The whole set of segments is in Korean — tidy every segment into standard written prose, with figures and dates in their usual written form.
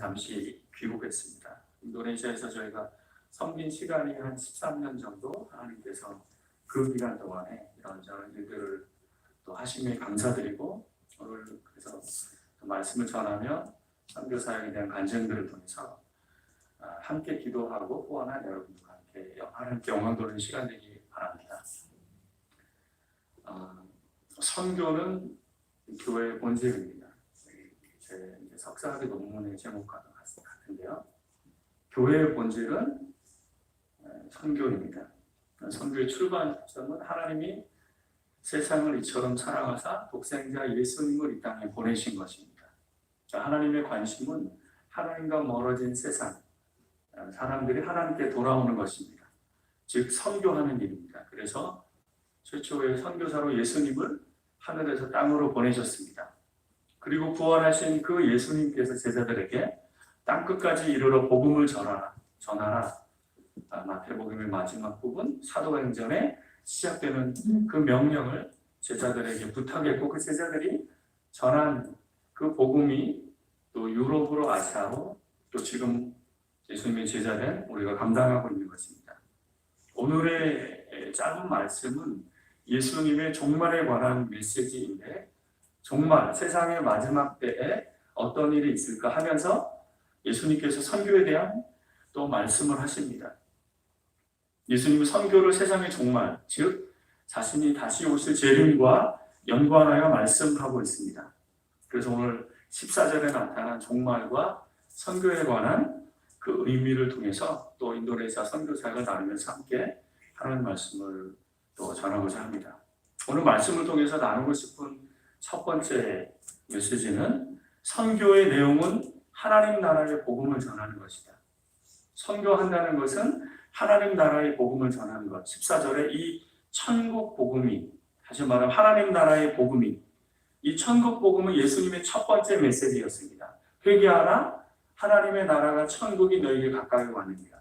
잠시 귀국했습니다. 인도네시아에서 저희가 섬긴 시간이 한 13년 정도 하나님께서 그 기간 동안에 이런저런 일들을 또 하심에 감사드리고 오늘 그래서 말씀을 전하며 선교 사역에 대한 간증들을 통해서 함께 기도하고 후원한 여러분들과 함께 하나님께 영광 돌리는 시간 되기 바랍니다. 선교는 교회의 본질입니다. 제 석사학위 논문의 제목과 같은데요. 교회의 본질은 선교입니다. 선교의 출발점은 하나님이 세상을 이처럼 사랑하사 독생자 예수님을 이 땅에 보내신 것입니다. 하나님의 관심은 하나님과 멀어진 세상, 사람들이 하나님께 돌아오는 것입니다. 즉 선교하는 일입니다. 그래서 최초의 선교사로 예수님을 하늘에서 땅으로 보내셨습니다. 그리고 구원하신 그 예수님께서 제자들에게 땅끝까지 이르러 복음을 전하라. 마태복음의 마지막 부분 사도행전에 시작되는 그 명령을 제자들에게 부탁했고 그 제자들이 전한 그 복음이 또 유럽으로 아시아로 또 지금 예수님의 제자된 우리가 감당하고 있는 것입니다. 오늘의 짧은 말씀은 예수님의 종말에 관한 메시지인데 정말 세상의 마지막 때에 어떤 일이 있을까 하면서 예수님께서 선교에 대한 또 말씀을 하십니다. 예수님은 선교를 세상의 종말, 즉 자신이 다시 오실 재림과 연관하여 말씀하고 있습니다. 그래서 오늘 14절에 나타난 종말과 선교에 관한 그 의미를 통해서 또 인도네시아 선교 사역을 나누면서 함께 하나님 말씀을 또 전하고자 합니다. 오늘 말씀을 통해서 나누고 싶은 첫 번째 메시지는 선교의 내용은 하나님 나라의 복음을 전하는 것이다. 선교한다는 것은 하나님 나라의 복음을 전하는 것. 14절에 이 천국 복음이, 다시 말하면 하나님 나라의 복음이, 이 천국 복음은 예수님의 첫 번째 메시지였습니다. 회개하라, 하나님의 나라가 천국이 너에게 가까이 왔느니라.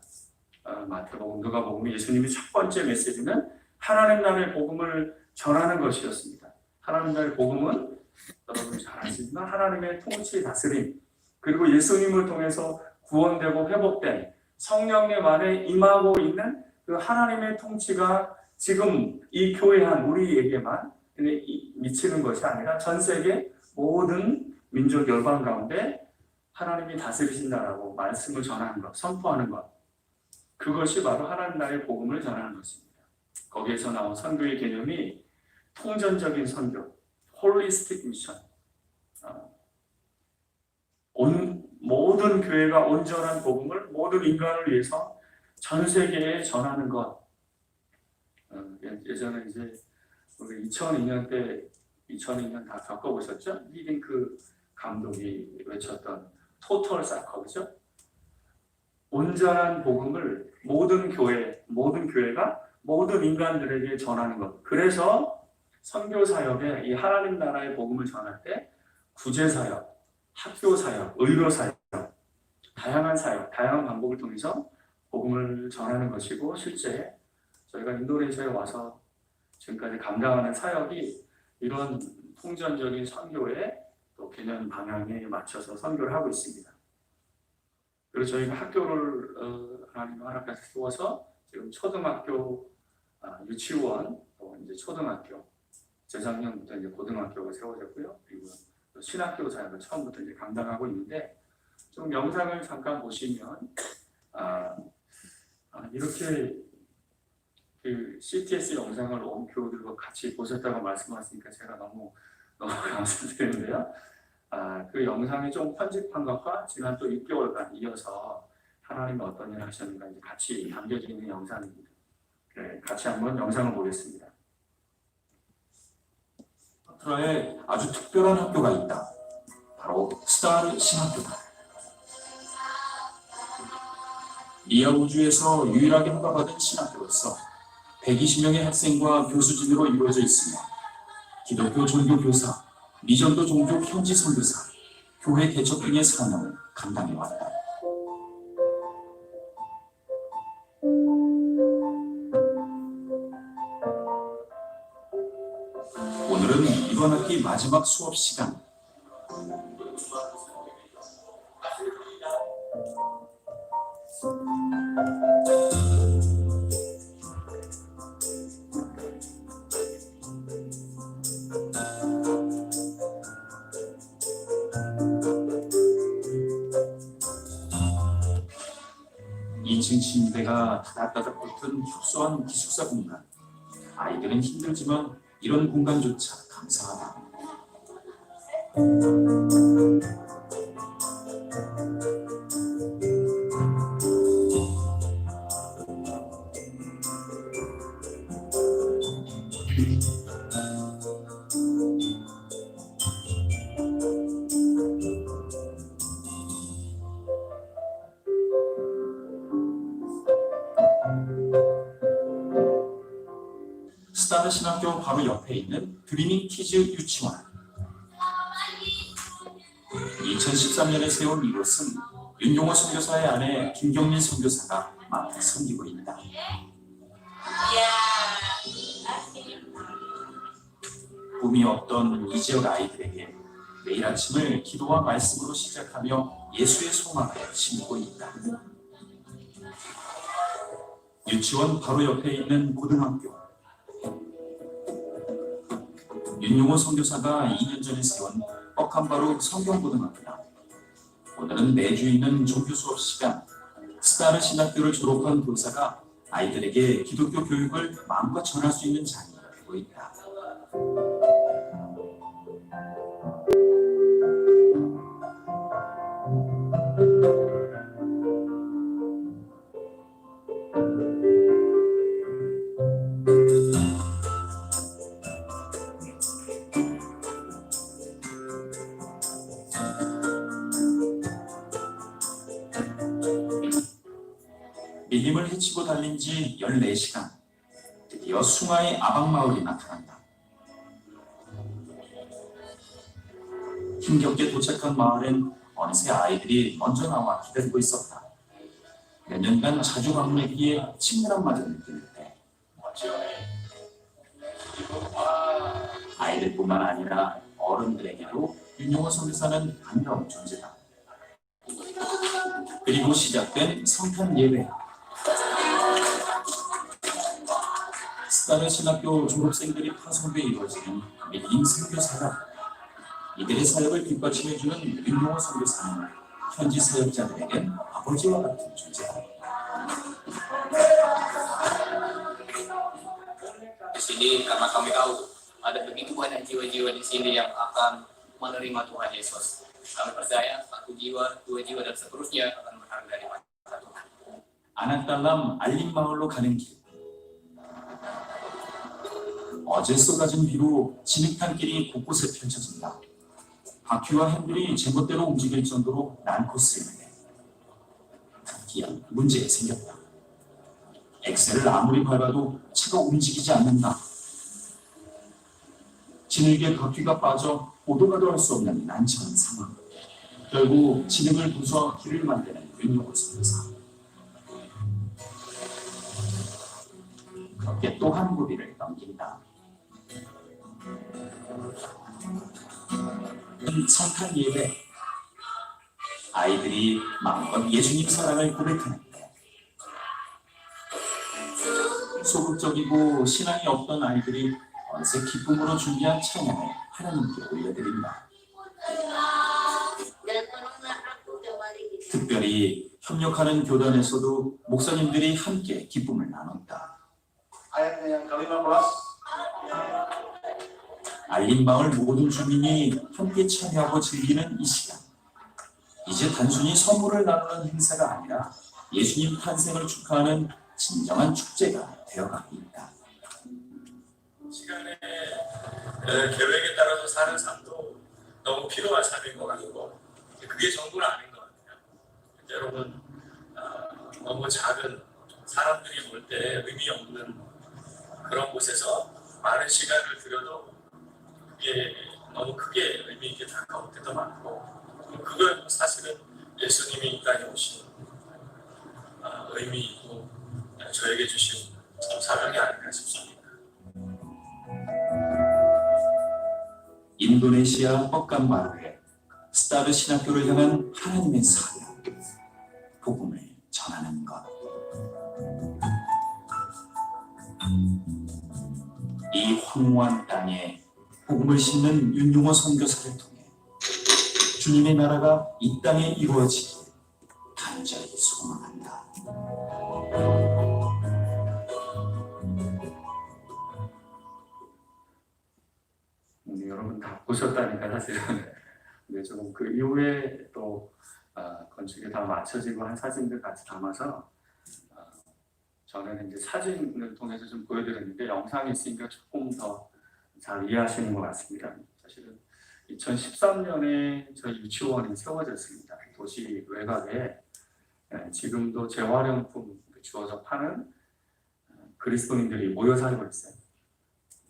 마태복음, 누가복음 예수님의 첫 번째 메시지는 하나님 나라의 복음을 전하는 것이었습니다. 하나님 나라의 복음은 여러분 잘 아시지만 하나님의 통치 다스림, 그리고 예수님을 통해서 구원되고 회복된 성령님 안에 임하고 있는 그 하나님의 통치가 지금 이 교회한 우리에게만 미치는 것이 아니라 전 세계 모든 민족 열방 가운데 하나님이 다스리신다라고 말씀을 전하는 것, 선포하는 것, 그것이 바로 하나님 나라의 복음을 전하는 것입니다. 거기에서 나온 선교의 개념이 통전적인 선교, 홀리스틱 미션, 모든 교회가 온전한 복음을 모든 인간을 위해서 전 세계에 전하는 것. 예전에 이제 우리 2002년 다 겪어보셨죠? 리딩크 감독이 외쳤던 토털 사커, 그죠? 온전한 복음을 모든 교회가 모든 인간들에게 전하는 것. 그래서 선교 사역에 이 하나님 나라의 복음을 전할 때 구제 사역, 학교 사역, 의료 사역, 다양한 사역, 다양한 방법을 통해서 복음을 전하는 것이고, 실제 저희가 인도네시아에 와서 지금까지 감당하는 사역이 이런 통전적인 선교의 또 개념 방향에 맞춰서 선교를 하고 있습니다. 그리고 저희가 학교를 하나님 허락해서 세워서 지금 초등학교, 유치원, 또 이제 초등학교, 재작년부터 이제 고등학교가 세워졌고요. 그리고 신학교 사역을 처음부터 이제 감당하고 있는데, 좀 영상을 잠깐 보시면 이렇게 그 CTS 영상을 온 교우들과 같이 보셨다고 말씀하시니까 제가 너무 감사드리는데요. 그 영상이 좀 편집한 것과 지난 또 6개월간 이어서 하나님이 어떤 일을 하셨는가 이제 같이 담겨져 있는 영상입니다. 네, 같이 한번 영상을 보겠습니다. 파트라에 아주 특별한 학교가 있다. 바로 스타르 신학교다. 이하우주에서 유일하게 허가받은 신학교로서 120명의 학생과 교수진으로 이루어져 있으며 기독교 종교 교사, 미전도 종교 현지 선교사, 교회 개척 등의 사명을 감당해왔다. 오늘은 이번 학기 마지막 수업 시간. 이 2층 침대가 다닥다닥 붙은 협소한 기숙사 공간. 아이들은 힘들지만 이런 공간조차 감사하다. 스타드 신학교 바로 옆에 있는 드리밍 키즈 유치원. 2013년에 세운 이곳은 윤용호 선교사의 아내 김경민 선교사가 맡아 섬기고 있다. 꿈이 없던 이 지역 아이들에게 매일 아침을 기도와 말씀으로 시작하며 예수의 소망을 심고 있다. 유치원 바로 옆에 있는 고등학교. 윤용호 선교사가 2년 전에 세운 뻑한바로 성경고등학교다. 오늘은 매주 있는 종교 수업 시간, 스타르 신학교를 졸업한 교사가 아이들에게 기독교 교육을 마음껏 전할 수 있는 자리가 되고 있다. 밀림을 헤치고 달린 지 14시간, 드디어 숭아의 아방마을이 나타난다. 힘겹게 도착한 마을엔 어느새 아이들이 먼저 나와 기다리고 있었다. 몇 년간 자주 방문했기에 친밀함마저 느끼는데 아이들뿐만 아니라 어른들에게도 윤용호 선교사는 반가운 존재다. 그리고 시작된 성탄 예배. 스타르 신학교 졸업생들이 파송돼 이루어지는 밀림 선교사가 이들의 사역을 뒷받침해주는 윤용호 선교사는 현지 사역자들에겐 아버지와 같은 존재다. Di sini karena kami tahu ada begitu banyak jiwa-jiwa di sini yang akan menerima Tuhan Yesus. Kami percaya 1 jiwa, 2 jiwa dan seterusnya akan berharga di mata Tuhan. 아낙달람 알림마을로 가는 길. 어제 쏟아진 비로 진흙탕 길이 곳곳에 펼쳐진다. 바퀴와 핸들이 제멋대로 움직일 정도로 난코 쓰이는데 급기야 문제가 생겼다. 엑셀을 아무리 밟아도 차가 움직이지 않는다. 진흙에 바퀴가 빠져 오도 가도 할 수 없는 난처한 상황. 결국 진흙을 부숴 길을 만드는 윤용호 선교사. 그렇게 또 한 고비를 넘긴다. 성탄 예배. 아이들이 마음껏 예수님 사랑을 고백하는데 소극적이고 신앙이 없던 아이들이 어느새 기쁨으로 준비한 찬양을 하나님께 올려드린다. 특별히 협력하는 교단에서도 목사님들이 함께 기쁨을 나눴다. 알림마을 모든 주민이 함께 참여하고 즐기는 이 시간. 이제 단순히 선물을 나누는 행사가 아니라 예수님 탄생을 축하하는 진정한 축제가 되어가고 있다. 시간의 계획에 따라서 사는 삶도 너무 필요한 삶인 것 같고 그게 전부는 아닌 것 같아요. 여러분 너무 작은 사람들이 볼 때 의미 없는 그런 곳에서 많은 시간을 들여도 그게 너무 크게 의미 있게 다가올 때도 많고 그건 사실은 예수님이 이 땅에 오신 의미 있고 저에게 주신 참 사명이 아닌가 싶습니다. 인도네시아 뻑간마을에 스타르 신학교를 향한 하나님의 사랑. 황무한 땅에 복음을 심는 윤용호 선교사를 통해 주님의 나라가 이 땅에 이루어지길 간절히 소망한다. 여러분 다 보셨다니까 사실은. 근데 조금 그 이후에 또 건축이 다 마쳐지고 한 사진들 같이 담아서 저는 이제 사진을 통해서 좀 보여드렸는데 영상이 있으니까 조금 더 잘 이해하시는 것 같습니다. 사실은 2013년에 저희 유치원이 세워졌습니다. 도시 외곽에 지금도 재활용품 주워서 파는 그리스도인들이 모여 살고 있어요.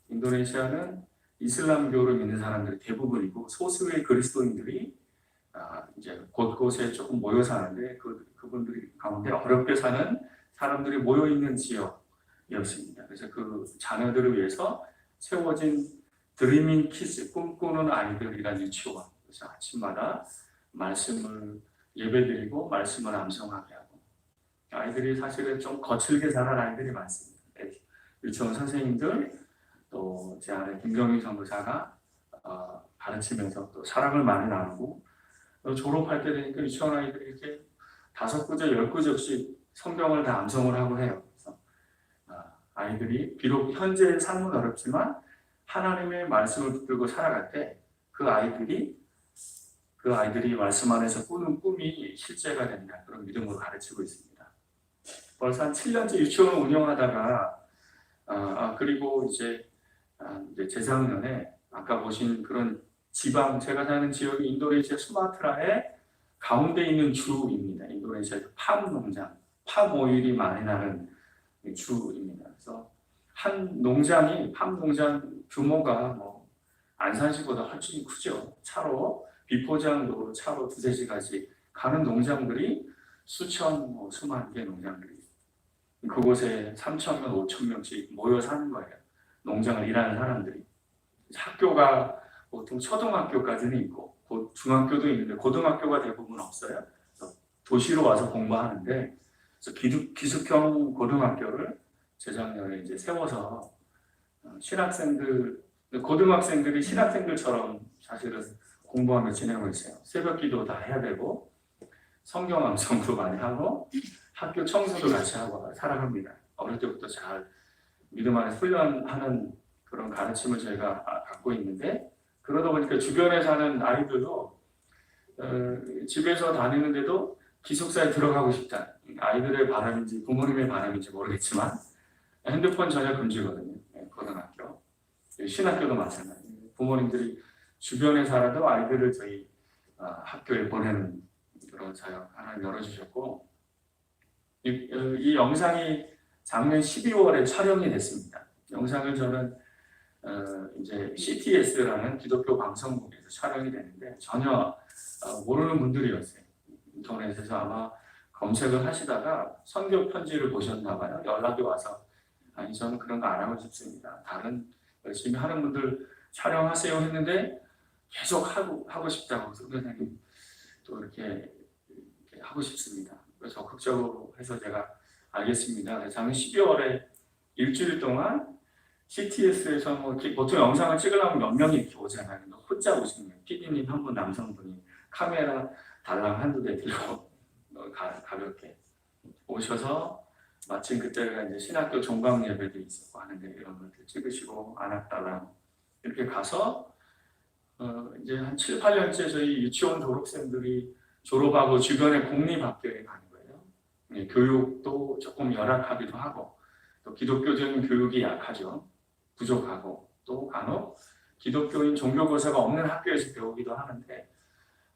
인도네시아는 이슬람교를 믿는 사람들이 대부분이고 소수의 그리스도인들이 이제 곳곳에 조금 모여 사는데 그분들이 가운데 어렵게 사는 사람들이 모여 있는 지역이었습니다. 그래서 그 자녀들을 위해서 세워진 드리밍 키즈, 꿈꾸는 아이들이라는 유치원. 그래서 아침마다 말씀을 예배드리고 말씀을 암송하게 하고 아이들이 사실은 좀 거칠게 자란 아이들이 많습니다. 유치원 선생님들 또 제 아내 김경희 선교사가 가르치면서 또 사랑을 많이 나누고 졸업할 때 되니까 유치원 아이들이 이렇게 5구절, 10구절씩 성경을 다 암송을 하고 해요. 그래서 아이들이 비록 현재의 삶은 어렵지만 하나님의 말씀을 붙들고 살아갈 때 그 아이들이 말씀 안에서 꾸는 꿈이 실제가 된다. 그런 믿음으로 가르치고 있습니다. 벌써 한 7년째 유치원을 운영하다가 그리고 이제 재작년에 아까 보신 그런 지방, 제가 사는 지역이 인도네시아 수마트라의 가운데 있는 주입니다. 인도네시아 팜 농장, 팜 오일이 많이 나는 주입니다. 그래서 한 농장이 팜 농장 규모가 뭐 안산시보다 훨씬 크죠. 차로 비포장도로 차로 2-3시간씩 가는 농장들이 수천, 수만 개의 농장들이 그곳에 3,000명, 5,000명씩 모여 사는 거예요. 농장을 일하는 사람들이. 학교가 보통 초등학교까지는 있고 중학교도 있는데 고등학교가 대부분 없어요. 그래서 도시로 와서 공부하는데 그래서 기숙형 고등학교를 재작년에 이제 세워서 고등학생들이 신학생들처럼 사실은 공부하며 지내고 있어요. 새벽 기도 다 해야 되고 성경 암송도 많이 하고 학교 청소도 같이 하고 살아갑니다. 어릴 때부터 잘 믿음 안에 훈련하는 그런 가르침을 저희가 갖고 있는데 그러다 보니까 주변에 사는 아이들도 집에서 다니는데도 기숙사에 들어가고 싶다. 아이들의 바람인지 부모님의 바람인지 모르겠지만 핸드폰 전혀 금지거든요. 고등학교. 신학교도 마찬가지예요. 부모님들이 주변에 살아도 아이들을 저희 학교에 보내는 그런 사역 하나 열어주셨고 이 영상이 작년 12월에 촬영이 됐습니다. 영상을 저는 이제 CTS라는 기독교 방송국에서 촬영이 됐는데 전혀 모르는 분들이었어요. 인터넷에서 아마 검색을 하시다가 선교 편지를 보셨나 봐요. 연락이 와서 아니 저는 그런 거 안 하고 싶습니다. 다른 열심히 하는 분들 촬영하세요 했는데 계속 하고 싶다고 선교사님 또 이렇게 하고 싶습니다. 그래서 적극적으로 해서 제가 알겠습니다. 작년 12월에 일주일 동안 CTS에서 보통 영상을 찍으려면 몇 명이 이렇게 오잖아요. 혼자 오시는 거예요. PD님 한 분, 남성분이 카메라 달랑 한두 대 들고 가볍게 오셔서 마침 그때가 이제 신학교 종강 예배도 있었고 하는데 이런 것들 찍으시고 안악달랑 이렇게 가서 이제 한 7, 8년째 저희 유치원 졸업생들이 졸업하고 주변에 공립학교에 가는 거예요. 교육도 조금 열악하기도 하고 또 기독교적인 교육이 약하죠. 부족하고 또 간혹 기독교인 종교교사가 없는 학교에서 배우기도 하는데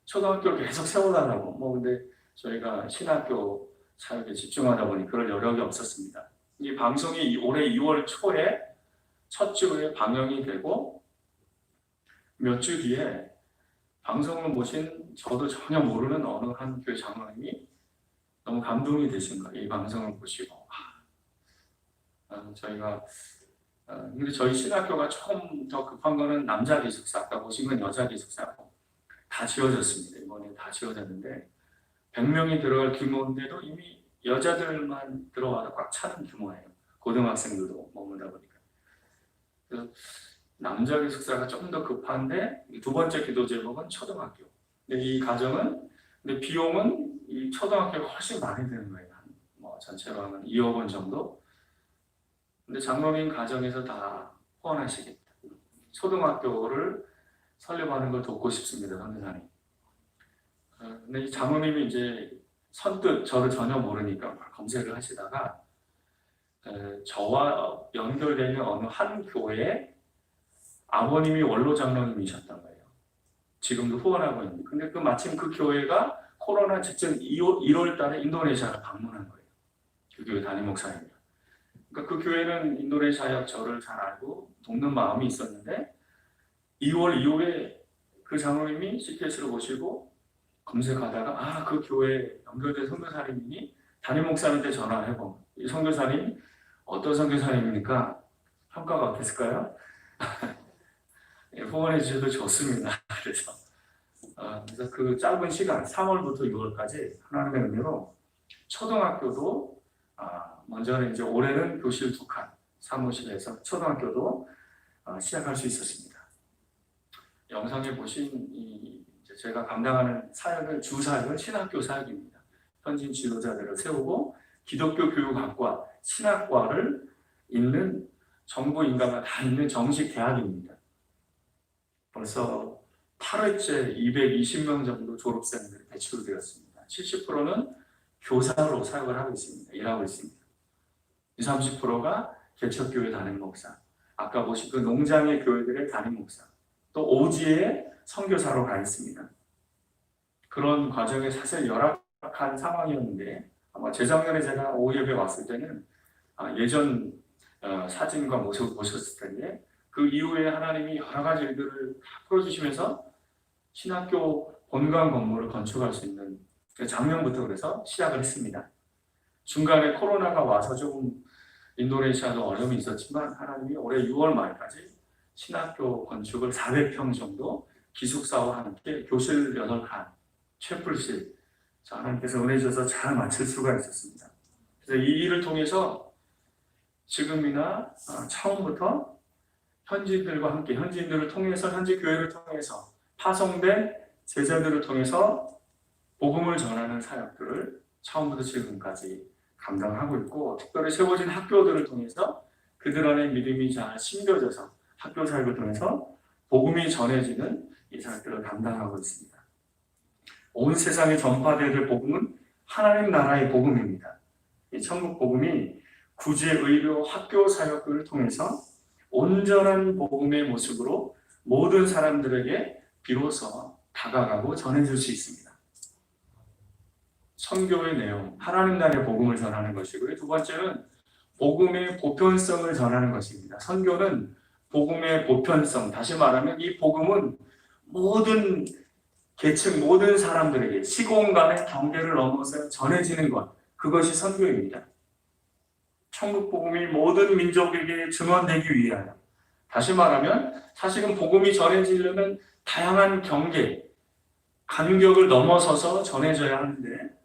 초등학교를 계속 세워달라고 근데 저희가 신학교 사역에 집중하다 보니 그럴 여력이 없었습니다. 이 방송이 올해 2월 초에 첫 주에 방영이 되고 몇 주 뒤에 방송을 보신 저도 전혀 모르는 어느 한 교회 장로님이 너무 감동이 되신 거예요. 이 방송을 보시고 저희가 근데 저희 신학교가 조금 더 급한 거는 남자 기숙사, 아까 보신 건 여자 기숙사고 다 지어졌습니다. 이번에 다 지어졌는데 100명이 들어갈 규모인데도 이미 여자들만 들어와도 꽉 차는 규모예요. 고등학생들도 머물다 보니까 그래서 남자 기숙사가 좀 더 급한데 두 번째 기도 제목은 초등학교. 근데 이 가정은 근데 비용은 이 초등학교가 훨씬 많이 드는 거예요. 뭐 전체로 하면 2억 원 정도. 근데 장로님 가정에서 다 후원하시겠다. 초등학교를 설립하는 걸 돕고 싶습니다, 선교사님. 근데 이 장로님이 이제 선뜻 저를 전혀 모르니까 검색을 하시다가 저와 연결되는 어느 한 교회에 아버님이 원로 장로님이셨던 거예요. 지금도 후원하고 있는. 근데 마침 그 교회가 코로나 직전 1월 달에 인도네시아를 방문한 거예요. 그 교회 담임 목사님이요. 그러니까 그 교회는 인도네시아역 저를 잘 알고 돕는 마음이 있었는데 2월 이후에 그 장로님이 CTS를 보시고 검색하다가 그 교회 연결된 선교사님이 담임 목사님한테 전화를 해보면 이 선교사님 어떤 선교사님입니까? 평가가 어땠을까요? 후원해 주셔도 좋습니다. 그래서 그 짧은 시간 3월부터 6월까지 하나님의 은혜로 초등학교도 먼저는 이제 올해는 교실 2칸 사무실에서 초등학교도 시작할 수 있었습니다. 영상에 보신 이제 제가 감당하는 사역은 주 사역은 신학교 사역입니다. 현진 지도자들을 세우고 기독교 교육학과 신학과를 있는 정부 인가가 다 있는 정식 대학입니다. 벌써 8회째 220명 정도 졸업생들이 배출되었습니다. 70%는 교사로 사역을 하고 있습니다. 일하고 있습니다. 20, 30%가 개척교회 담임 목사, 아까 보신 그 농장의 교회들의 담임 목사, 또 오지의 선교사로 가 있습니다. 그런 과정에 사실 열악한 상황이었는데 아마 재작년에 제가 오예배 왔을 때는 예전 사진과 모습을 보셨을 텐데 그 이후에 하나님이 여러 가지 일들을 다 풀어주시면서 신학교 본관 건물을 건축할 수 있는 작년부터 그래서 시작을 했습니다. 중간에 코로나가 와서 조금 인도네시아도 어려움이 있었지만 하나님이 올해 6월 말까지 신학교 건축을 400평 정도 기숙사와 함께 교실 8칸, 채플실 하나님께서 은혜 주셔서 잘 마칠 수가 있었습니다. 그래서 이 일을 통해서 지금이나 처음부터 현지인들과 함께 현지인들을 통해서 현지 교회를 통해서 파송된 제자들을 통해서 복음을 전하는 사역들을 처음부터 지금까지 감당하고 있고 특별히 세워진 학교들을 통해서 그들 안에 믿음이 잘 심겨져서 학교 사역을 통해서 복음이 전해지는 이 사역들을 감당하고 있습니다. 온 세상에 전파되어야 될 복음은 하나님 나라의 복음입니다. 이 천국 복음이 구제, 의료, 학교 사역을 통해서 온전한 복음의 모습으로 모든 사람들에게 비로소 다가가고 전해줄 수 있습니다. 선교의 내용, 하나님 나라의 복음을 전하는 것이고요. 두 번째는 복음의 보편성을 전하는 것입니다. 선교는 복음의 보편성, 다시 말하면 이 복음은 모든 계층, 모든 사람들에게 시공간의 경계를 넘어서 전해지는 것, 그것이 선교입니다. 천국 복음이 모든 민족에게 증언되기 위하여, 다시 말하면 사실은 복음이 전해지려면 다양한 경계, 간격을 넘어서서 전해져야 하는데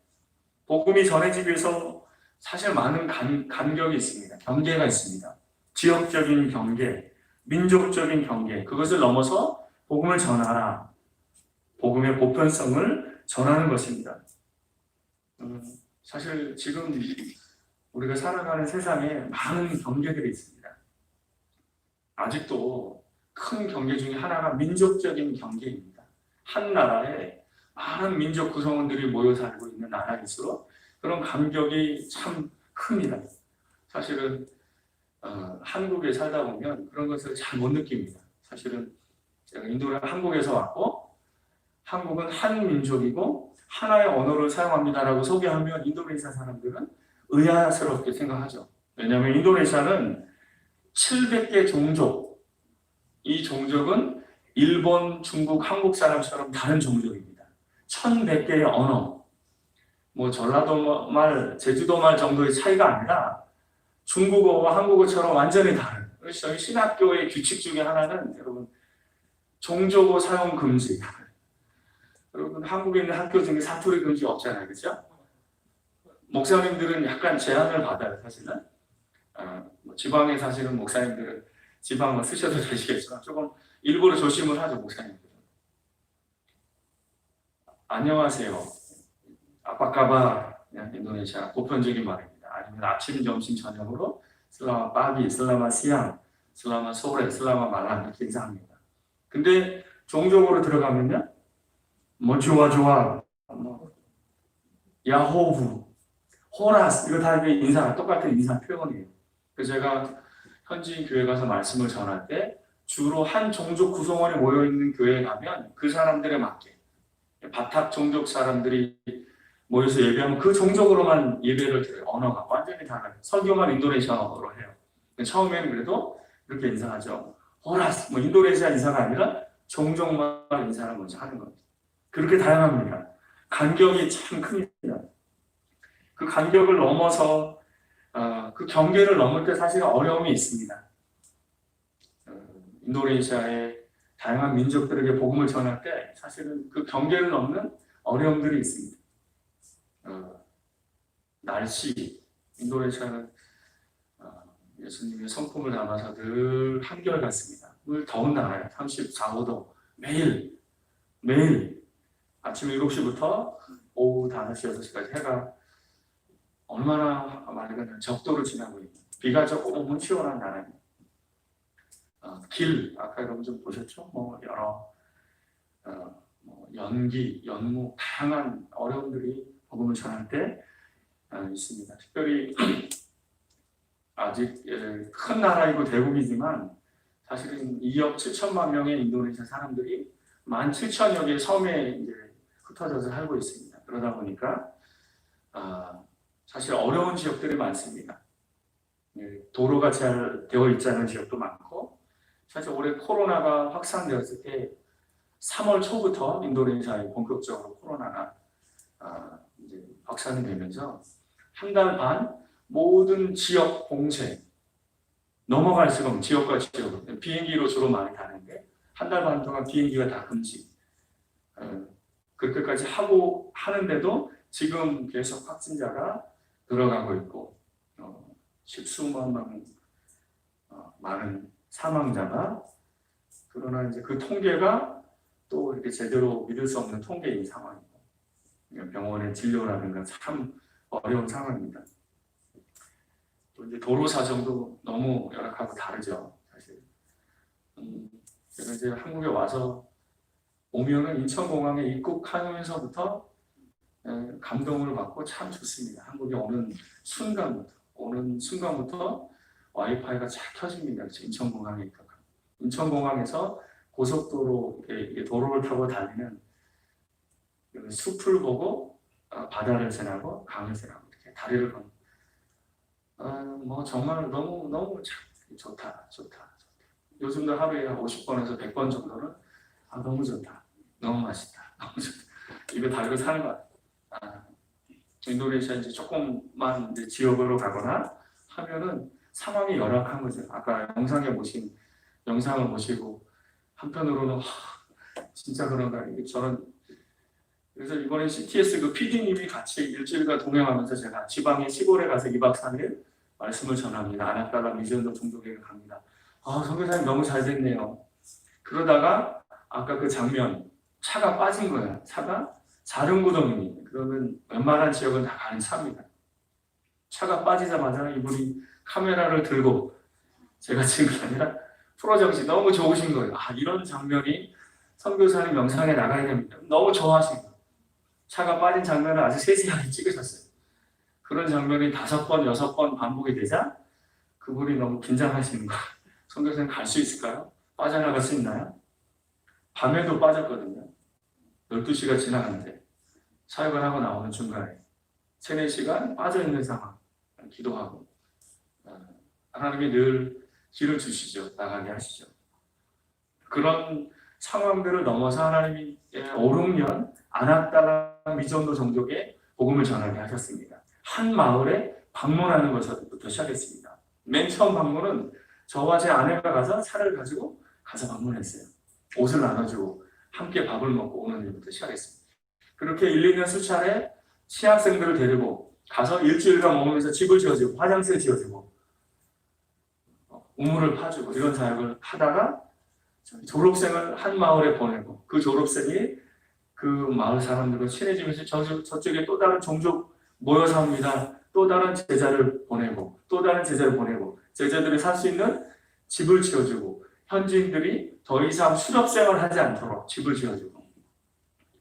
복음이 전해지기 위해서 사실 많은 간격이 있습니다. 경계가 있습니다. 지역적인 경계, 민족적인 경계, 그것을 넘어서 복음을 전하라. 복음의 보편성을 전하는 것입니다. 사실 지금 우리가 살아가는 세상에 많은 경계들이 있습니다. 아직도 큰 경계 중에 하나가 민족적인 경계입니다. 한 나라에 많은 민족 구성원들이 모여 살고 있는 나라일수록 그런 간격이 참 큽니다. 사실은 한국에 살다 보면 그런 것을 잘 못 느낍니다. 사실은 제가 한국에서 왔고 한국은 한 민족이고 하나의 언어를 사용합니다라고 소개하면 인도네시아 사람들은 의아스럽게 생각하죠. 왜냐하면 인도네시아는 700개 종족, 이 종족은 일본, 중국, 한국 사람처럼 다른 종족입니다. 1100개의 언어, 뭐 전라도 말, 제주도 말 정도의 차이가 아니라 중국어와 한국어처럼 완전히 다른. 그래서 저희 신학교의 규칙 중에 하나는 여러분 종족어 사용 금지. 여러분 한국에 있는 학교 중에 사투리 금지 없잖아요, 그렇죠? 목사님들은 약간 제한을 받아요, 사실은. 지방에 사시는 목사님들은 지방을 쓰셔도 되시겠지만 조금 일부러 조심을 하죠, 목사님들은. 안녕하세요. 아빠까바 인도네시아 보편적인 말입니다. 아니면 아침, 점심, 저녁으로 슬라마 빠기, 슬라마 시앙, 슬라마 소레, 슬라마 말람 이렇게 인사합니다. 근데 종족으로 들어가면요, 뭐 좋아, 뭐 야호부, 호라스 이거 다 인사 똑같은 인사 표현이에요. 그래서 제가 현지 교회 가서 말씀을 전할 때 주로 한 종족 구성원이 모여 있는 교회에 가면 그 사람들에 맞게 바탁 종족 사람들이 모여서 예배하면 그 종족으로만 예배를 드려요. 언어가 완전히 달라요. 설교만 인도네시아어로 해요. 처음에는 그래도 이렇게 인사하죠. 호라스, 뭐 인도네시아 인사가 아니라 종족만 인사를 먼저 하는 겁니다. 그렇게 다양합니다. 간격이 참 큽니다. 그 간격을 넘어서 그 경계를 넘을 때 사실 어려움이 있습니다. 인도네시아의 다양한 민족들에게 복음을 전할 때 사실은 그 경계를 넘는 어려움들이 있습니다. 날씨, 인도네시아는 예수님의 성품을 담아서 늘 한결같습니다. 늘 더운 나라예요. 34, 5도 매일 아침 7시부터 오후 5시, 6시까지 해가 얼마나 맑은 적도를 지나고 있는 비가 조금 시원한 나라입니다. 길, 아까 여러분 좀 보셨죠? 뭐 여러 뭐 연기, 연무, 다양한 어려움들이 복음을 전할 때 있습니다. 특별히 아직 큰 나라이고 대국이지만 사실은 2억 7천만 명의 인도네시아 사람들이 17,000여 개의 섬에 이제 흩어져서 살고 있습니다. 그러다 보니까 사실 어려운 지역들이 많습니다. 도로가 잘 되어 있지 않은 지역도 많고, 사실 올해 코로나가 확산되었을 때 3월 초부터 인도네시아에 본격적으로 코로나가 이제 확산이 되면서 한 달 반 모든 지역 봉쇄, 넘어갈 수가 없는 지역과 지역, 비행기로 주로 많이 가는데 한 달 반 동안 비행기가 다 금지. 그렇게까지 하고 하는데도 지금 계속 확진자가 늘어가고 있고 십수만 명 많은 사망자가, 그러나 이제 그 통계가 또 이렇게 제대로 믿을 수 없는 통계인 상황이고 병원의 진료라든가 참 어려운 상황입니다. 또 이제 도로 사정도 너무 열악하고 다르죠, 사실. 제가 이제 한국에 와서 오면은 인천공항에 입국하면서부터 감동을 받고 참 좋습니다. 한국에 오는 순간부터 와이파이가 쫙 켜집니다. 인천공항에 입국하면. 인천공항에서 고속도로 이렇게 도로를 타고 달리는 숲을 보고 바다를 지나고 강을 지나고 이렇게 다리를 걷는 뭐 정말 너무 좋다. 요즘도 하루에 50번에서 100번 정도는 너무 좋다, 너무 맛있다, 너무 좋다 입에 달고 사는 것 같아요. 인도네시아 이제 조금만 이제 지역으로 가거나 하면은 상황이 열악한 거죠. 아까 영상을 보시고 한편으로는 진짜 그런가, 그래서 이번에 CTS 그 PD님이 같이 일주일간 동행하면서 제가 지방의 시골에 가서 2박 3일 말씀을 전합니다. 아나까라 미전도 종족회에 갑니다. 선교사님 너무 잘 됐네요. 그러다가 아까 그 장면, 차가 빠진 거야. 차가 자릉구동이니, 그러면 웬만한 지역은 다 가는 차입니다. 차가 빠지자마자 이분이 카메라를 들고, 제가 지금 게 아니라 프로정씨 너무 좋으신 거예요. 이런 장면이 선교사님 영상에 나가야 됩니다. 너무 좋아하신 거예요. 차가 빠진 장면을 아주 세세하게 찍으셨어요. 그런 장면이 5번, 6번 반복이 되자 그분이 너무 긴장하시는 거예요. 선교사님 갈 수 있을까요? 빠져나갈 수 있나요? 밤에도 빠졌거든요. 12시가 지나갔는데 사역을 하고 나오는 중간에 3-4시간 빠져있는 상황, 기도하고 하나님이 늘 길을 주시죠. 나가게 하시죠. 그런 상황들을 넘어서 하나님이 5-6년 아낙달라 미전도 종족에 복음을 전하게 하셨습니다. 한 마을에 방문하는 것부터 시작했습니다. 맨 처음 방문은 저와 제 아내가 가서 차를 가지고 가서 방문했어요. 옷을 나눠주고 함께 밥을 먹고 오는 일부터 시작했습니다. 그렇게 1-2년 수차례 신학생들을 데리고 가서 일주일간 머물면서 집을 지어주고 화장실 지어주고 우물을 파주고 이런 사역을 하다가 졸업생을 한 마을에 보내고 그 졸업생이 그 마을 사람들과 친해지면서 저쪽에 또 다른 종족 모여 삽니다. 또 다른 제자를 보내고 또 다른 제자를 보내고 제자들이 살 수 있는 집을 지어주고 현지인들이 더 이상 수렵생을 하지 않도록 집을 지어주고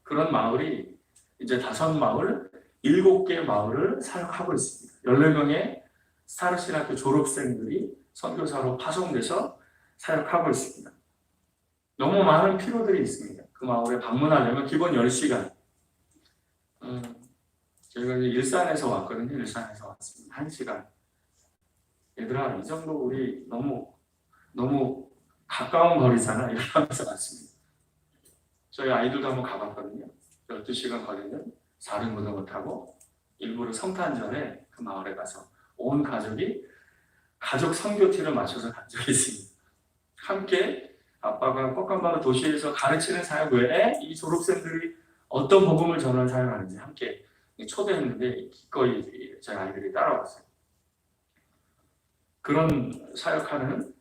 그런 마을이 이제 5마을, 7개 마을을 사역하고 있습니다. 14명의 사르신학교 졸업생들이 선교사로 파송돼서 사역하고 있습니다. 너무 많은 필요들이 있습니다. 그 마을에 방문하려면 기본 10시간. 저희가 이제 일산에서 왔거든요. 일산에서 왔습니다. 1시간. 얘들아, 이 정도 우리 너무 가까운 거리잖아. 이러면서 왔습니다. 저희 아이들도 한번 가봤거든요. 12시간 걸리는 사륜고등어 타고 일부러 성탄 전에 그 마을에 가서 온 가족이 가족 선교티를 맞춰서 간 적이 있습니다. 함께 아빠가 꽃감바로 도시에서 가르치는 사역 외에 이 졸업생들이 어떤 복음을 전하는 사역하는지 함께 초대했는데 기꺼이 제 아이들이 따라왔어요. 그런 사역하는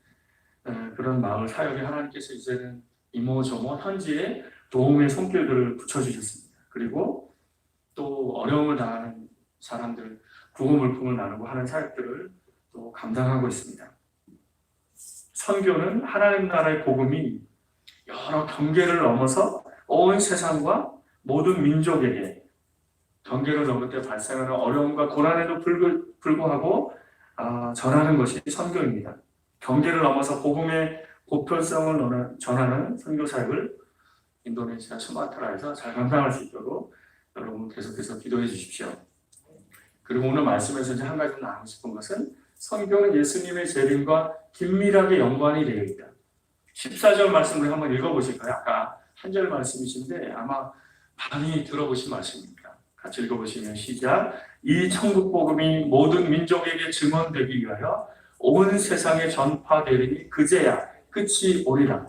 그런 마을 사역에 하나님께서 이제는 이모저모 현지에 도움의 손길들을 붙여주셨습니다. 그리고 또 어려움을 당하는 사람들 구호 물품을 나누고 하는 사역들을 또 감당하고 있습니다. 선교는 하나님 나라의 복음이 여러 경계를 넘어서 온 세상과 모든 민족에게 경계를 넘을 때 발생하는 어려움과 고난에도 불구하고 전하는 것이 선교입니다. 경계를 넘어서 복음의 보편성을 전하는 선교 사역을 인도네시아 수마트라에서 잘 감당할 수 있도록 여러분 계속해서 기도해 주십시오. 그리고 오늘 말씀에서 이제 한 가지 나누고 싶은 것은 선교는 예수님의 재림과 긴밀하게 연관이 되어 있다. 14절 말씀을 한번 읽어보실까요? 아까 한 절 말씀이신데 아마 많이 들어보신 말씀입니다. 같이 읽어보시면 시작. 이 천국 복음이 모든 민족에게 증언되기 위하여 온 세상에 전파되리니 그제야 끝이 오리라.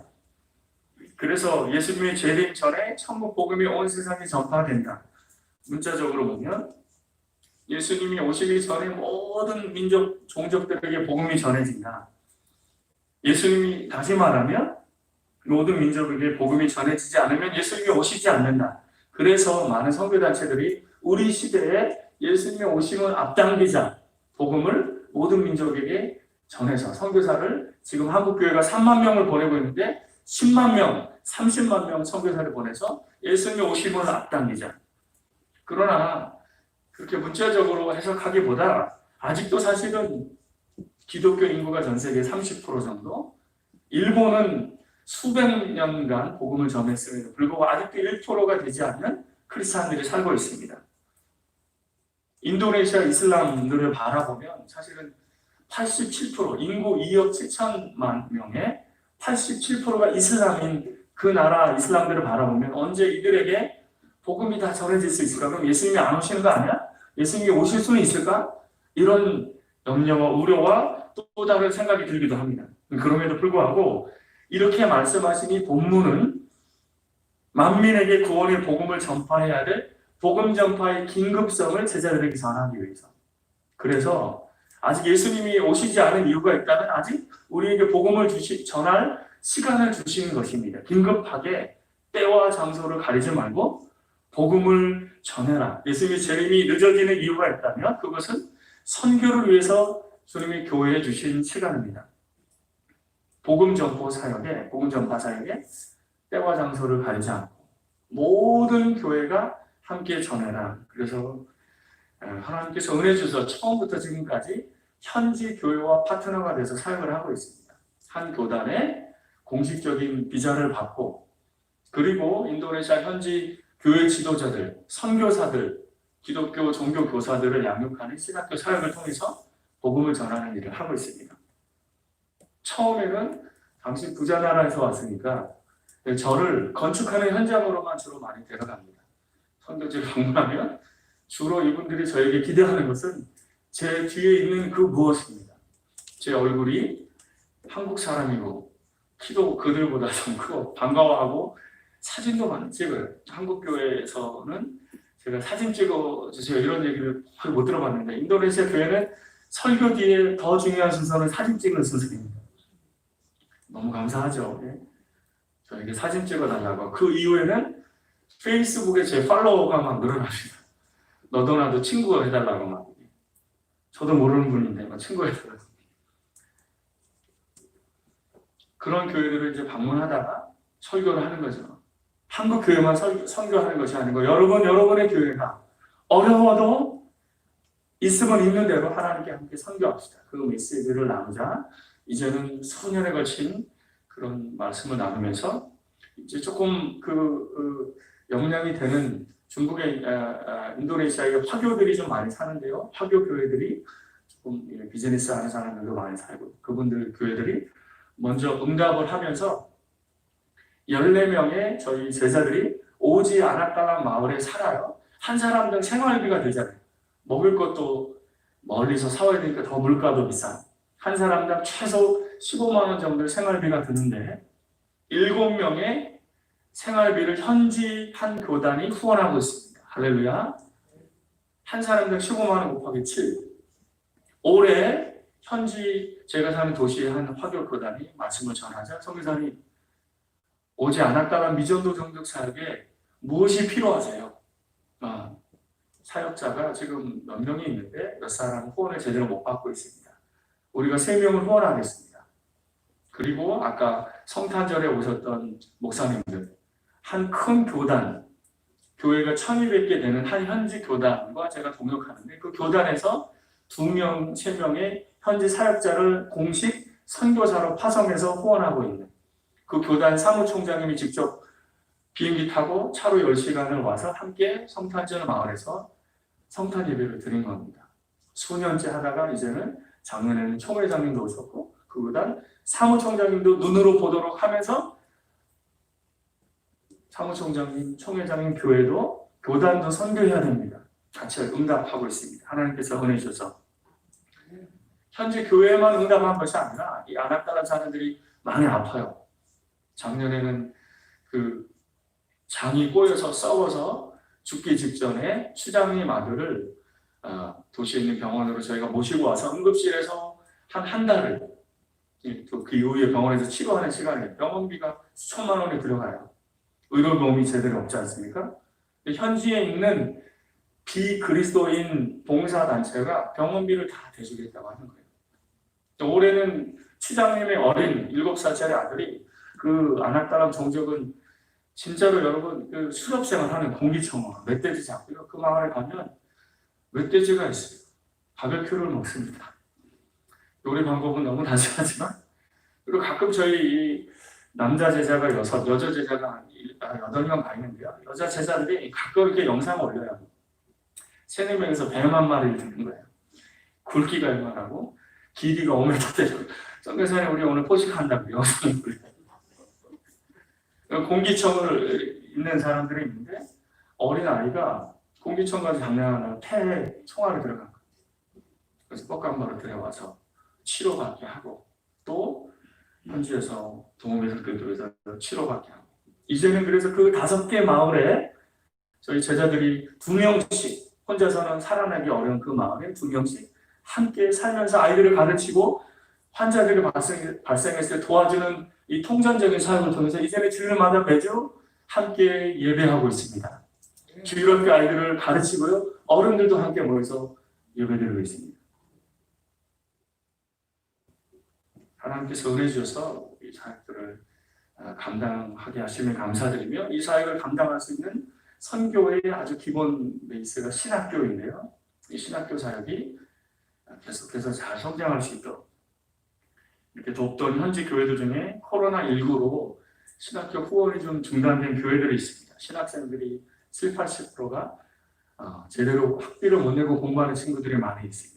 그래서 예수님의 재림 전에 천국 복음이 온 세상에 전파된다. 문자적으로 보면 예수님이 오시기 전에 모든 민족, 종족들에게 복음이 전해진다. 예수님이 다시 말하면 모든 민족에게 복음이 전해지지 않으면 예수님이 오시지 않는다. 그래서 많은 선교단체들이 우리 시대에 예수님의 오심을 앞당기자 복음을 모든 민족에게 전해서 선교사를 지금 한국교회가 3만 명을 보내고 있는데 10만 명, 30만 명 선교사를 보내서 예수님의 오심을 앞당기자. 그러나 그렇게 문자적으로 해석하기보다 아직도 사실은 기독교 인구가 전 세계 30% 정도, 일본은 수백 년간 복음을 전했음에도 불구하고 아직도 1%가 되지 않는 크리스찬들이 살고 있습니다. 인도네시아 이슬람들을 바라보면 사실은 87%, 인구 2억 7천만 명의 87%가 이슬람인 그 나라 이슬람들을 바라보면 언제 이들에게 복음이 다 전해질 수 있을까? 그럼 예수님이 안 오시는 거 아니야? 예수님이 오실 수는 있을까? 이런 염려와 우려와 또 다른 생각이 들기도 합니다. 그럼에도 불구하고 이렇게 말씀하신 이 본문은 만민에게 구원의 복음을 전파해야 될 복음 전파의 긴급성을 제자들에게 전하기 위해서. 그래서 아직 예수님이 오시지 않은 이유가 있다면 아직 우리에게 복음을 전할 시간을 주시는 것입니다. 긴급하게 때와 장소를 가리지 말고 복음을 전해라. 예수님의 재림이 늦어지는 이유가 있다면 그것은 선교를 위해서 주님이 교회에 주신 시간입니다. 복음 전파 사역에 때와 장소를 가리지 않고 모든 교회가 함께 전해라. 그래서 하나님께서 은혜 주셔서 처음부터 지금까지 현지 교회와 파트너가 돼서 사역을 하고 있습니다. 한 교단의 공식적인 비자를 받고 그리고 인도네시아 현지 교회 지도자들, 선교사들, 기독교 종교 교사들을 양육하는 신학교 사역을 통해서 복음을 전하는 일을 하고 있습니다. 처음에는 당시 부자 나라에서 왔으니까 저를 건축하는 현장으로만 주로 많이 데려갑니다. 선교지를 방문하면 주로 이분들이 저에게 기대하는 것은 제 뒤에 있는 그 무엇입니다. 제 얼굴이 한국 사람이고 키도 그들보다 좀 크고 반가워하고 사진도 많이 찍어요. 한국 교회에서는 제가 사진 찍어주세요 이런 얘기를 거의 못 들어봤는데 인도네시아 교회는 설교 뒤에 더 중요한 순서는 사진 찍는 순서입니다. 너무 감사하죠. 예. 저에게 사진 찍어달라고. 그 이후에는 페이스북에 제 팔로워가 막 늘어납니다. 너도 나도 친구 해달라고 막. 저도 모르는 분인데 막 친구 해달라고. 그런 교회들을 이제 방문하다가 설교를 하는 거죠. 한국 교회만 선교하는 것이 아니고 여러분의 교회가 어려워도 있으면 있는 대로 하나님께 함께 선교합시다. 그 메시지를 나누자. 이제는 수년에 걸친 그런 말씀을 나누면서 이제 조금 영향이 되는 중국의 인도네시아의 화교들이 좀 많이 사는데요. 화교 교회들이 조금 비즈니스 하는 사람들도 많이 살고 그분들 교회들이 먼저 응답을 하면서 14명의 저희 제자들이 오지 않았다는 마을에 살아요. 한 사람당 생활비가 되잖아요. 먹을 것도 멀리서 사와야 되니까 더 물가도 비싸. 한 사람당 최소 15만 원 정도 생활비가 드는데 7명의 생활비를 현지 한 교단이 후원하고 있습니다. 할렐루야. 한 사람당 15만 원 곱하기 7. 올해 현지 제가 사는 도시의 한 화교 교단이 말씀을 전하자 성교사님 오지 않았다는 미전도 종족 사역에 무엇이 필요하세요? 사역자가 지금 몇 명이 있는데 몇 사람 후원을 제대로 못 받고 있습니다. 우리가 3명을 후원하겠습니다. 그리고 아까 성탄절에 오셨던 목사님들 한 큰 교단 교회가 1200개 되는 한 현지 교단과 제가 동역하는데 그 교단에서 2명, 3명의 현지 사역자를 공식 선교사로 파송해서 후원하고 있는 그 교단 사무총장님이 직접 비행기 타고 차로 10시간을 와서 함께 성탄절 마을에서 성탄 예배를 드린 겁니다. 수년째 하다가 이제는 작년에는 총회장님도 오셨고 그 교단 사무총장님도 눈으로 보도록 하면서 사무총장님, 총회장님 교회도 교단도 선교해야 됩니다. 같이 응답하고 있습니다. 하나님께서 은혜 주셔서 현재 교회만 응답한 것이 아니라 이 안악다란 사람들이 많이 아파요. 작년에는 그 장이 꼬여서 썩어서 죽기 직전에 추장님 아들을 도시에 있는 병원으로 저희가 모시고 와서 응급실에서 한 달을 그 이후에 병원에서 치료하는 시간에 병원비가 수천만 원이 들어가요. 의료보험이 제대로 없지 않습니까? 현지에 있는 비그리스도인 봉사단체가 병원비를 다 대주겠다고 하는 거예요. 올해는 추장님의 어린 7살짜리 아들이 그 안악다람 종족은 진짜로 여러분 그 수렵생활하는 공기청어 멧돼지 잡고요. 그 마을에 가면 멧돼지가 있어요. 바베큐를 먹습니다. 요리 방법은 너무 단순하지만 그리고 가끔 저희 남자 제자가 6, 여자 제자가 8명 가 있는데요. 여자 제자들이 가끔 이렇게 영상을 올려요. 3-4명에서 뱀 한 마리를 듣는 거예요. 굵기가 얼마나고 길이가 5m 되고 성교사님 우리 오늘 포식한다고 영상을 올려요. 공기청을 있는 사람들이 있는데 어린 아이가 공기청까지 장난하다가 폐에 총알이 들어간 거예요. 그래서 뻑감바로 들여와서 치료받게 하고 또 현지에서 동호회들교에서 치료받게 하고 이제는 그래서 그 5개 마을에 저희 제자들이 2명씩 혼자서는 살아나기 어려운 그 마을에 2명씩 함께 살면서 아이들을 가르치고 환자들이 발생했을 때 도와주는 이 통전적인 사역을 통해서 이제는 주일마다 매주 함께 예배하고 있습니다. 주일학교 아이들을 가르치고요. 어른들도 함께 모여서 예배드리고 있습니다. 하나님께서 은혜 주셔서 이 사역들을 감당하게 하시면 감사드리며 이 사역을 감당할 수 있는 선교의 아주 기본 베이스가 신학교인데요. 이 신학교 사역이 계속해서 잘 성장할 수 있도록 이렇게 돕던 현지 교회들 중에 코로나19로 신학교 후원이 좀 중단된 교회들이 있습니다. 신학생들이 70-80%가 제대로 학비를 못 내고 공부하는 친구들이 많이 있습니다.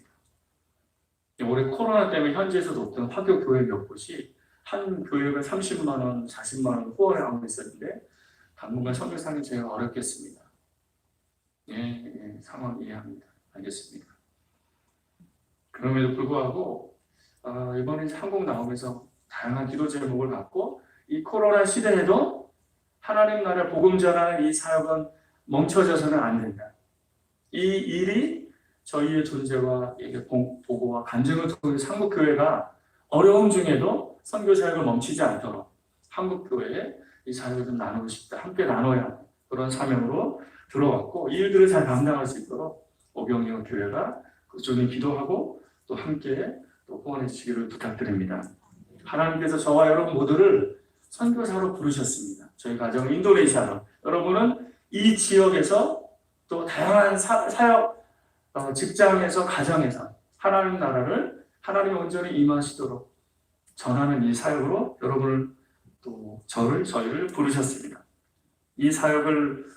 올해 코로나 때문에 현지에서 돕던 화교 교회 몇 곳이 한 교회가 30만 원, 40만 원 후원을 하고 있었는데 당분간 선교사님 제가 어렵겠습니다. 상황 이해합니다. 알겠습니다. 그럼에도 불구하고 이번에 한국 나오면서 다양한 기도 제목을 갖고 이 코로나 시대에도 하나님 나라 복음 전하는 이 사역은 멈춰져서는 안 된다. 이 일이 저희의 존재와 보고와 간증을 통해 한국교회가 어려움 중에도 선교 사역을 멈추지 않도록 한국 교회에 이 사역을 좀 나누고 싶다. 함께 나눠야 그런 사명으로 들어왔고 이 일들을 잘 감당할 수 있도록 오병이어 교회가 그쪽에 기도하고 또 함께 또 후원해 주시기를 부탁드립니다. 하나님께서 저와 여러분 모두를 선교사로 부르셨습니다. 저희 가정은 인도네시아로. 여러분은 이 지역에서 또 다양한 사역, 직장에서, 가정에서 하나님 나라를 하나님의 온전히 임하시도록 전하는 이 사역으로 여러분을 또 저희를 부르셨습니다. 이 사역을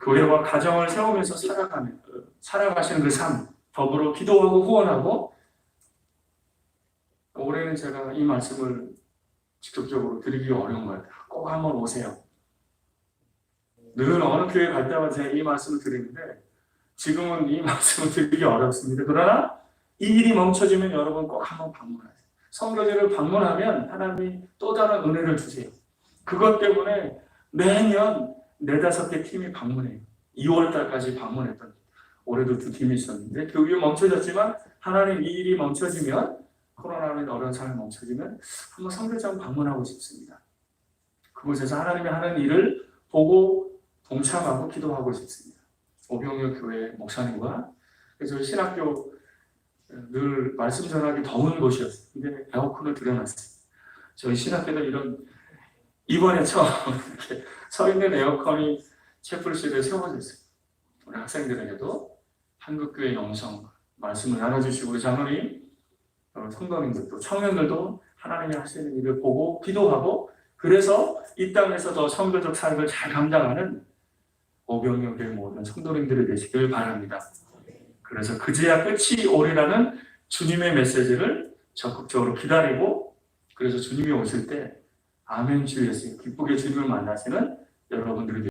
교회와 가정을 세우면서 살아가시는 그 삶, 더불어 기도하고 후원하고 올해는 제가 이 말씀을 직접적으로 드리기 어려운 것 같아요. 꼭 한번 오세요. 늘 어느 교회 갈 때마다 제가 이 말씀을 드리는데 지금은 이 말씀을 드리기 어렵습니다. 그러나 이 일이 멈춰지면 여러분 꼭 한번 방문하세요. 선교지를 방문하면 하나님이 또 다른 은혜를 주세요. 그것 때문에 매년 4-5개 팀이 방문해요. 2월달까지 방문했던 올해도 2팀이 있었는데 교육이 멈춰졌지만 하나님 이 일이 멈춰지면 코로나로 어려운 상황이 멈춰지면 한번 선교장 방문하고 싶습니다. 그곳에서 하나님이 하는 일을 보고 동참하고 기도하고 싶습니다. 오병이어 교회 목사님과 그래서 신학교 늘 말씀 전하기 더운 곳이었어요. 근데 에어컨을 들여놨어요. 저희 신학교는 이번에 처음 이렇게 서 있는 에어컨이 채플실에 세워졌어요. 우리 학생들에게도 한국교회 영성 말씀을 나눠주시고 우리 장로님, 성도님들도 청년들도 하나님이 하시는 일을 보고 기도하고 그래서 이 땅에서 더 선교적 사역을 잘 감당하는 오병이어 교회 모든 성도님들이 되시길 바랍니다. 그래서 그제야 끝이 오리라는 주님의 메시지를 적극적으로 기다리고 그래서 주님이 오실 때 아멘 주 예수 기쁘게 주님을 만나시는 여러분들이